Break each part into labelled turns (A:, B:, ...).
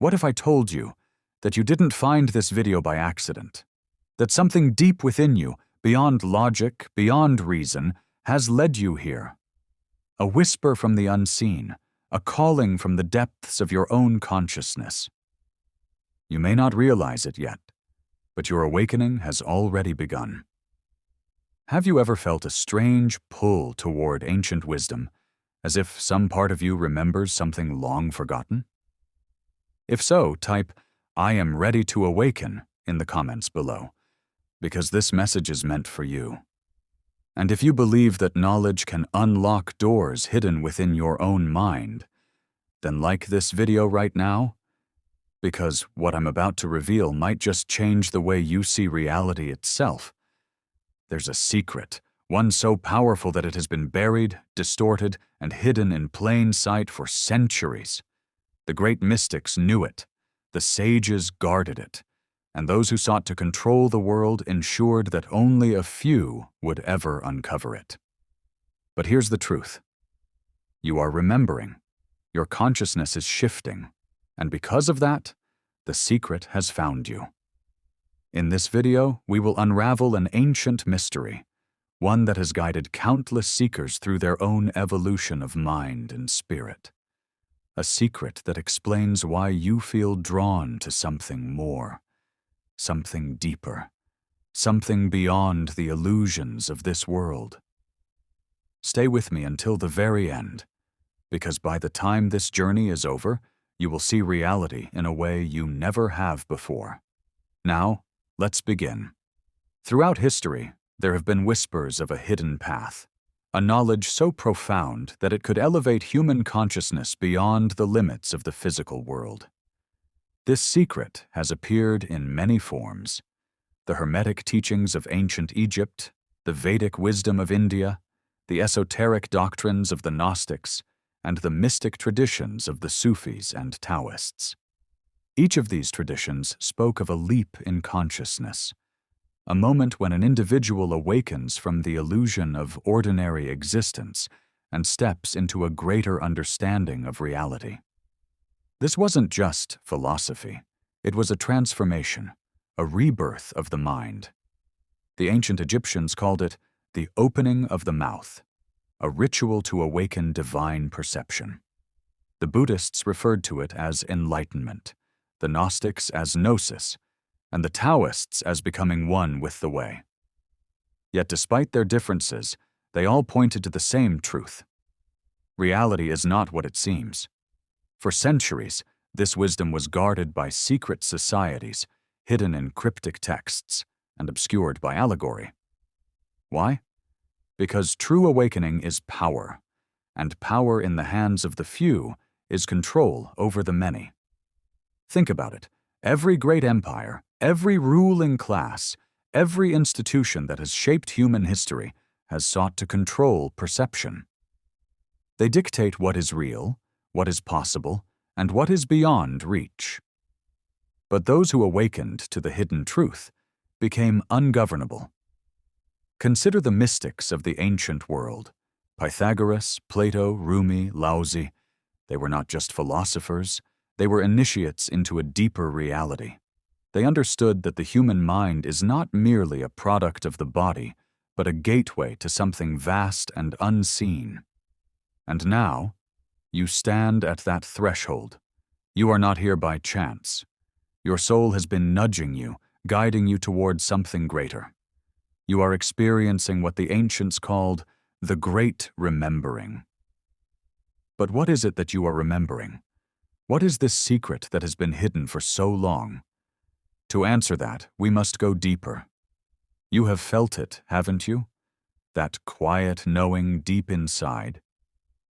A: What if I told you that you didn't find this video by accident? That something deep within you, beyond logic, beyond reason, has led you here? A whisper from the unseen, a calling from the depths of your own consciousness. You may not realize it yet, but your awakening has already begun. Have you ever felt a strange pull toward ancient wisdom, as if some part of you remembers something long forgotten? If so, type, "I am ready to awaken" in the comments below, because this message is meant for you. And if you believe that knowledge can unlock doors hidden within your own mind, then like this video right now, because what I'm about to reveal might just change the way you see reality itself. There's a secret, one so powerful that it has been buried, distorted, and hidden in plain sight for centuries. The great mystics knew it, the sages guarded it, and those who sought to control the world ensured that only a few would ever uncover it. But here's the truth. You are remembering. Your consciousness is shifting, and because of that, the secret has found you. In this video, we will unravel an ancient mystery, one that has guided countless seekers through their own evolution of mind and spirit. A secret that explains why you feel drawn to something more, something deeper, something beyond the illusions of this world. Stay with me until the very end, because by the time this journey is over, you will see reality in a way you never have before. Now, let's begin. Throughout history, there have been whispers of a hidden path, a knowledge so profound that it could elevate human consciousness beyond the limits of the physical world. This secret has appeared in many forms: the Hermetic teachings of ancient Egypt, the Vedic wisdom of India, the esoteric doctrines of the Gnostics, and the mystic traditions of the Sufis and Taoists. Each of these traditions spoke of a leap in consciousness, a moment when an individual awakens from the illusion of ordinary existence and steps into a greater understanding of reality. This wasn't just philosophy. It was a transformation, a rebirth of the mind. The ancient Egyptians called it the opening of the mouth, a ritual to awaken divine perception. The Buddhists referred to it as enlightenment, the Gnostics as gnosis, and the Taoists as becoming one with the way. Yet despite their differences, they all pointed to the same truth. Reality is not what it seems. For centuries, this wisdom was guarded by secret societies, hidden in cryptic texts, and obscured by allegory. Why? Because true awakening is power, and power in the hands of the few is control over the many. Think about it. Every great empire, every ruling class, every institution that has shaped human history has sought to control perception. They dictate what is real, what is possible, and what is beyond reach. But those who awakened to the hidden truth became ungovernable. Consider the mystics of the ancient world: Pythagoras, Plato, Rumi, Laozi. They were not just philosophers, they were initiates into a deeper reality. They understood that the human mind is not merely a product of the body, but a gateway to something vast and unseen. And now, you stand at that threshold. You are not here by chance. Your soul has been nudging you, guiding you towards something greater. You are experiencing what the ancients called the Great Remembering. But what is it that you are remembering? What is this secret that has been hidden for so long? To answer that, we must go deeper. You have felt it, haven't you? That quiet knowing deep inside,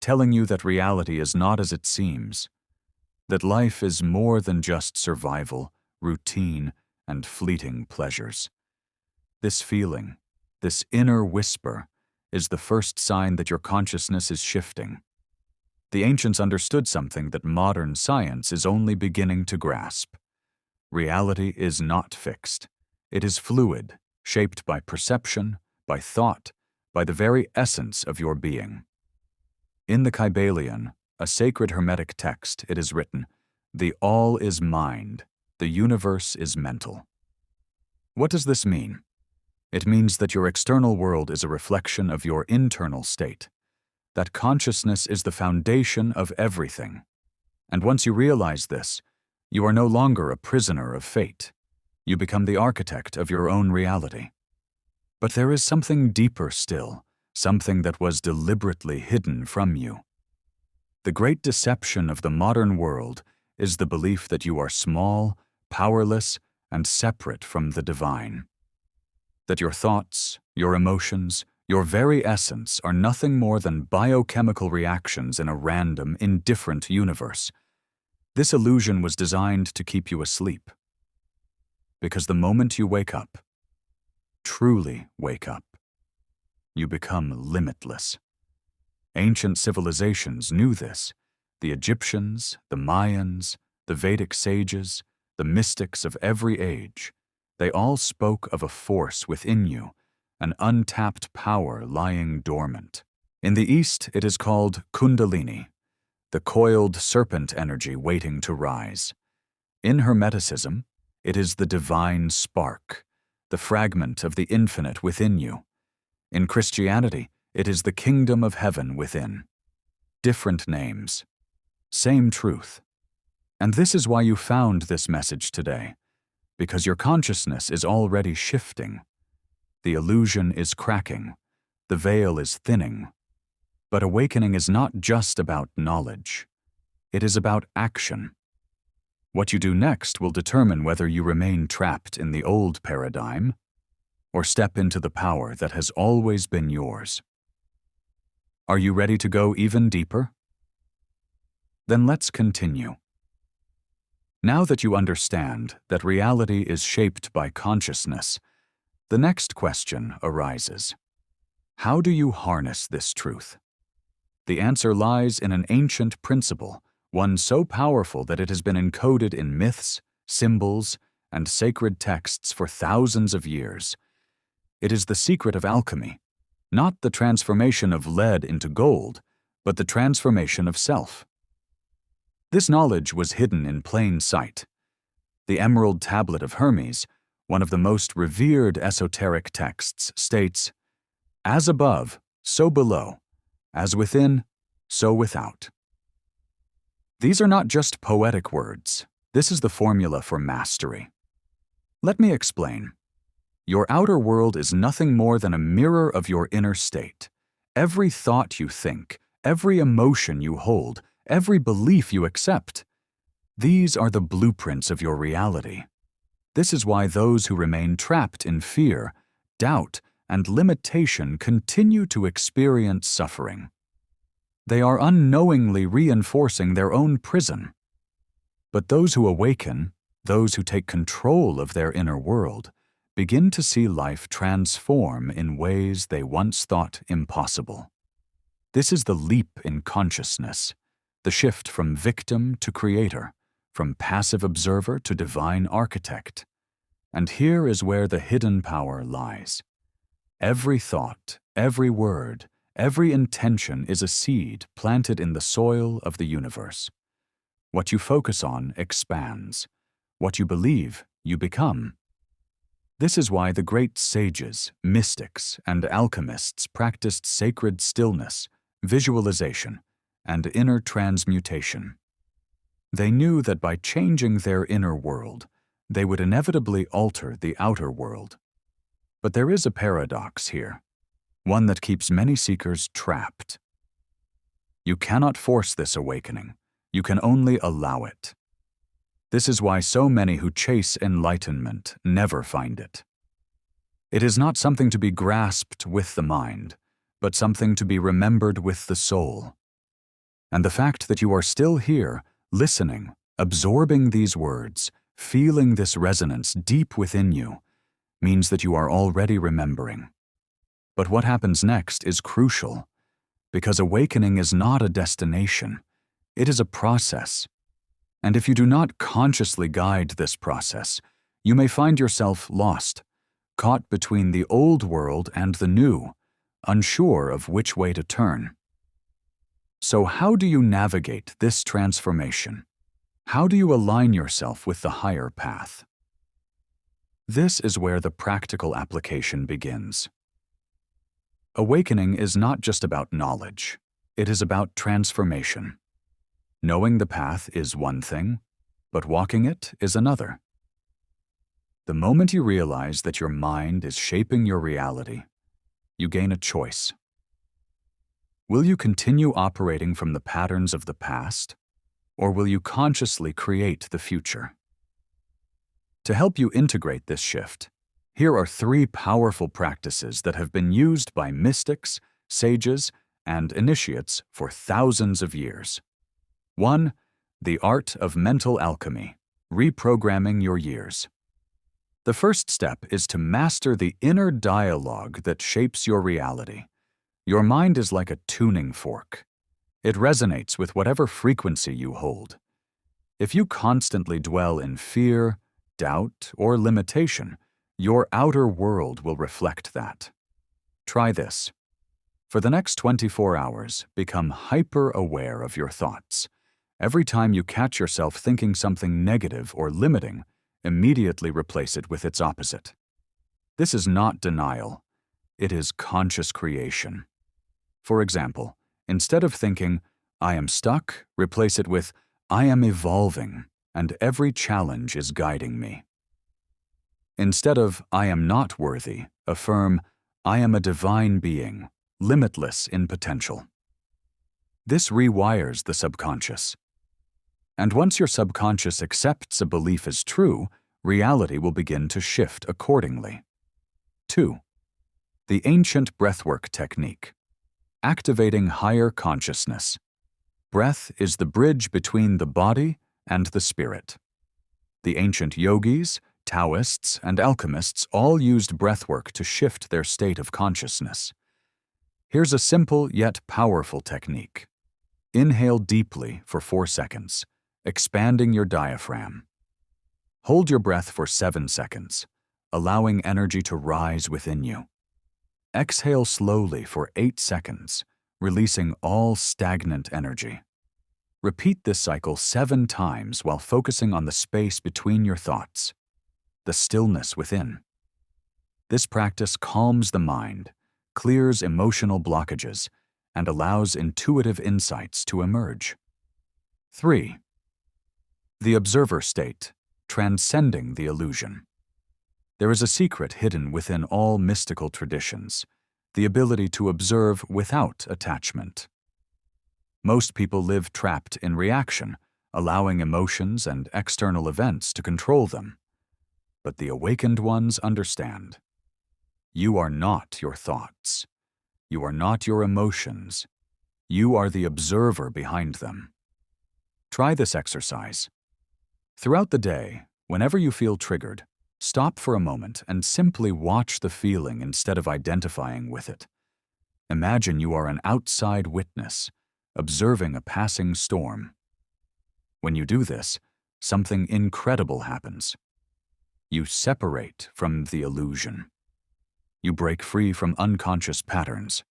A: telling you that reality is not as it seems, that life is more than just survival, routine, and fleeting pleasures. This feeling, this inner whisper, is the first sign that your consciousness is shifting. The ancients understood something that modern science is only beginning to grasp. Reality is not fixed. It is fluid, shaped by perception, by thought, by the very essence of your being. In the Kybalion, a sacred Hermetic text, it is written, The all is mind, the universe is mental. What does this mean? It means that your external world is a reflection of your internal state, that consciousness is the foundation of everything. And once you realize this, you are no longer a prisoner of fate. You become the architect of your own reality. But there is something deeper still, something that was deliberately hidden from you. The great deception of the modern world is the belief that you are small, powerless, and separate from the divine. That your thoughts, your emotions, your very essence are nothing more than biochemical reactions in a random, indifferent universe. This illusion was designed to keep you asleep. Because the moment you wake up, truly wake up, you become limitless. Ancient civilizations knew this. The Egyptians, the Mayans, the Vedic sages, the mystics of every age, they all spoke of a force within you, an untapped power lying dormant. In the East, it is called Kundalini, the coiled serpent energy waiting to rise. In Hermeticism, it is the divine spark, the fragment of the infinite within you. In Christianity, it is the kingdom of heaven within. Different names, same truth. And this is why you found this message today, because your consciousness is already shifting. The illusion is cracking, the veil is thinning. But awakening is not just about knowledge. It is about action. What you do next will determine whether you remain trapped in the old paradigm or step into the power that has always been yours. Are you ready to go even deeper? Then let's continue. Now that you understand that reality is shaped by consciousness, the next question arises. How do you harness this truth? The answer lies in an ancient principle, one so powerful that it has been encoded in myths, symbols, and sacred texts for thousands of years. It is the secret of alchemy, not the transformation of lead into gold, but the transformation of self. This knowledge was hidden in plain sight. The Emerald Tablet of Hermes, one of the most revered esoteric texts, states, "As above, so below, as within, so without." These are not just poetic words. This is the formula for mastery. Let me explain. Your outer world is nothing more than a mirror of your inner state. Every thought you think, every emotion you hold, every belief you accept, these are the blueprints of your reality. This is why those who remain trapped in fear, doubt, and limitation continue to experience suffering. They are unknowingly reinforcing their own prison. But those who awaken, those who take control of their inner world, begin to see life transform in ways they once thought impossible. This is the leap in consciousness, the shift from victim to creator, from passive observer to divine architect. And here is where the hidden power lies. Every thought, every word, every intention is a seed planted in the soil of the universe. What you focus on expands. What you believe, you become. This is why the great sages, mystics, and alchemists practiced sacred stillness, visualization, and inner transmutation. They knew that by changing their inner world, they would inevitably alter the outer world. But there is a paradox here, one that keeps many seekers trapped. You cannot force this awakening. You can only allow it. This is why so many who chase enlightenment never find it. It is not something to be grasped with the mind, but something to be remembered with the soul. And the fact that you are still here, listening, absorbing these words, feeling this resonance deep within you, means that you are already remembering. But what happens next is crucial, because awakening is not a destination, it is a process. And if you do not consciously guide this process, you may find yourself lost, caught between the old world and the new, unsure of which way to turn. So how do you navigate this transformation? How do you align yourself with the higher path? This is where the practical application begins. Awakening is not just about knowledge. It is about transformation. Knowing the path is one thing, but walking it is another. The moment you realize that your mind is shaping your reality, you gain a choice. Will you continue operating from the patterns of the past, or will you consciously create the future? To help you integrate this shift, here are 3 powerful practices that have been used by mystics, sages, and initiates for thousands of years. 1. The art of mental alchemy, reprogramming your years. The first step is to master the inner dialogue that shapes your reality. Your mind is like a tuning fork. It resonates with whatever frequency you hold. If you constantly dwell in fear, doubt, or limitation, your outer world will reflect that. Try this. For the next 24 hours, become hyper-aware of your thoughts. Every time you catch yourself thinking something negative or limiting, immediately replace it with its opposite. This is not denial. It is conscious creation. For example, instead of thinking, "I am stuck," replace it with, "I am evolving, and every challenge is guiding me." Instead of, "I am not worthy," affirm, "I am a divine being, limitless in potential." This rewires the subconscious. And once your subconscious accepts a belief as true, reality will begin to shift accordingly. 2. The ancient breathwork technique. Activating higher consciousness. Breath is the bridge between the body and the spirit. The ancient yogis, Taoists, and alchemists all used breathwork to shift their state of consciousness. Here's a simple yet powerful technique. Inhale deeply for 4 seconds, expanding your diaphragm. Hold your breath for 7 seconds, allowing energy to rise within you. Exhale slowly for 8 seconds, releasing all stagnant energy. Repeat this cycle 7 times while focusing on the space between your thoughts, the stillness within. This practice calms the mind, clears emotional blockages, and allows intuitive insights to emerge. 3. The observer state, transcending the illusion. There is a secret hidden within all mystical traditions, the ability to observe without attachment. Most people live trapped in reaction, allowing emotions and external events to control them. But the awakened ones understand. You are not your thoughts. You are not your emotions. You are the observer behind them. Try this exercise. Throughout the day, whenever you feel triggered, stop for a moment and simply watch the feeling instead of identifying with it. Imagine you are an outside witness, observing a passing storm. When you do this, something incredible happens. You separate from the illusion. You break free from unconscious patterns.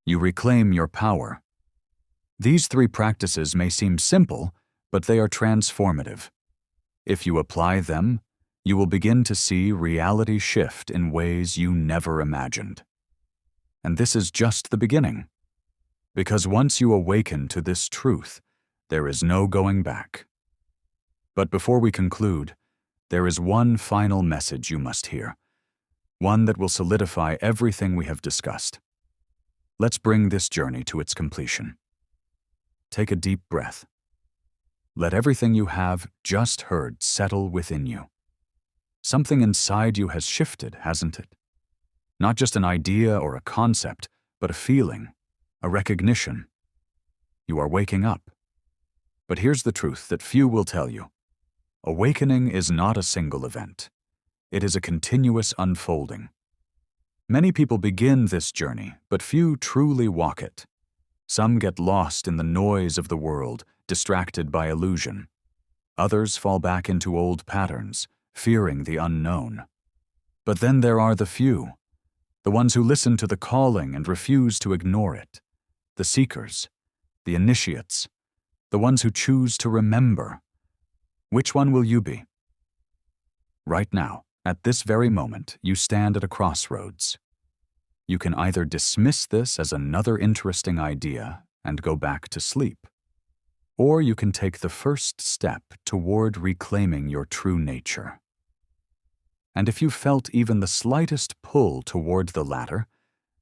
A: You reclaim your power. These 3 practices may seem simple, but they are transformative. If you apply them, you will begin to see reality shift in ways you never imagined. And this is just the beginning. Because once you awaken to this truth, there is no going back. But before we conclude, there is one final message you must hear, one that will solidify everything we have discussed. Let's bring this journey to its completion. Take a deep breath. Let everything you have just heard settle within you. Something inside you has shifted, hasn't it? Not just an idea or a concept, but a feeling, a recognition. You are waking up. But here's the truth that few will tell you. Awakening is not a single event. It is a continuous unfolding. Many people begin this journey, but few truly walk it. Some get lost in the noise of the world, distracted by illusion. Others fall back into old patterns, fearing the unknown. But then there are the few, the ones who listen to the calling and refuse to ignore it, the seekers, the initiates, the ones who choose to remember, Which one will you be? Right now, at this very moment, you stand at a crossroads. You can either dismiss this as another interesting idea and go back to sleep, or you can take the first step toward reclaiming your true nature. And if you felt even the slightest pull toward the latter,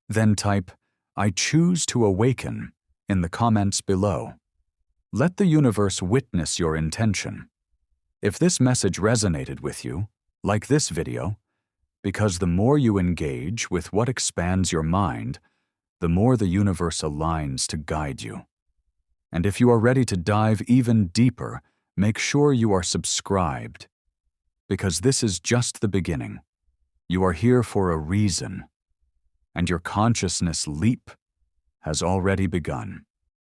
A: then type, "I choose to awaken," in the comments below. Let the universe witness your intention. If this message resonated with you, like this video, because the more you engage with what expands your mind, the more the universe aligns to guide you. And if you are ready to dive even deeper, make sure you are subscribed, because this is just the beginning. You are here for a reason, and your consciousness leap has already begun.